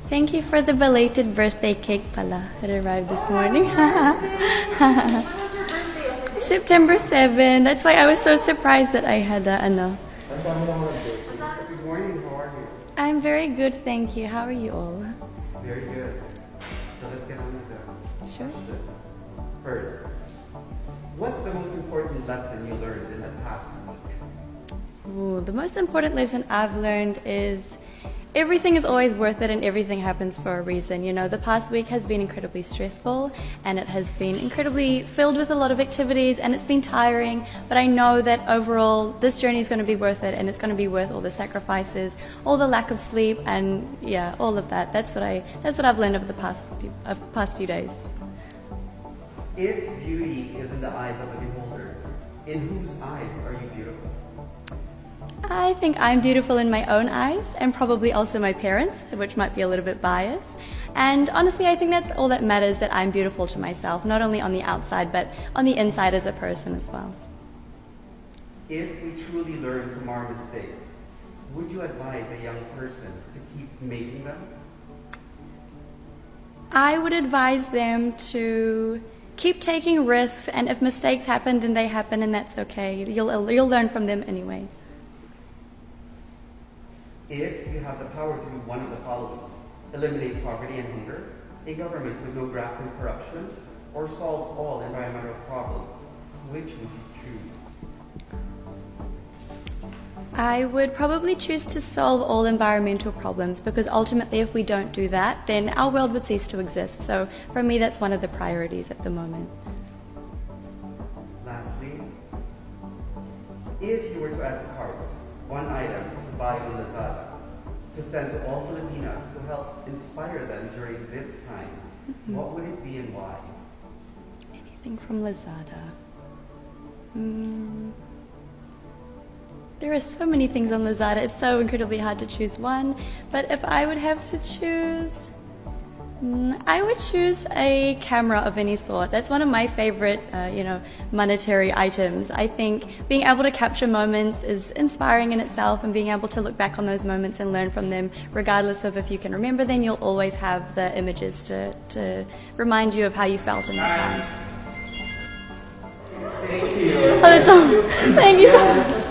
Thank you for the belated birthday cake pala. It arrived this morning. September 7. That's why I was so surprised that I had ano. Good morning, how are you? I'm very good, thank you. How are you all? Very good. So let's get on with the Sure. questions. First, what's the most important lesson you learned in the past week? Ooh, the most important lesson I've learned is everything is always worth it and everything happens for a reason. You know, the past week has been incredibly stressful and it has been incredibly filled with a lot of activities and it's been tiring, but I know that overall this journey is going to be worth it and it's going to be worth all the sacrifices, all the lack of sleep and yeah, all of that. That's what I've learned over the past few days. If beauty is in the eyes of a beholder, in whose eyes are you beautiful? I think I'm beautiful in my own eyes and probably also my parents, which might be a little bit biased. And honestly, I think that's all that matters, that I'm beautiful to myself, not only on the outside, but on the inside as a person as well. If we truly learn from our mistakes, would you advise a young person to keep making them? I would advise them to keep taking risks, and if mistakes happen, then they happen and that's okay. You'll learn from them anyway. If you have the power to do one of the following, eliminate poverty and hunger, a government with no graft and corruption, or solve all environmental problems, which would you choose? I would probably choose to solve all environmental problems because ultimately if we don't do that, then our world would cease to exist. So for me, that's one of the priorities at the moment. Lastly, if you were to add to cart one item to buy on Lazada to send to all Filipinas to help inspire them during this time, what would it be and why? Anything from Lazada. There are so many things on Lazada, it's so incredibly hard to choose one, but if I would have to choose, I would choose a camera of any sort. That's one of my favorite, monetary items. I think being able to capture moments is inspiring in itself, and being able to look back on those moments and learn from them, regardless of if you can remember them, you'll always have the images to remind you of how you felt in that time. Thank you. Oh, that's all. Thank you so much.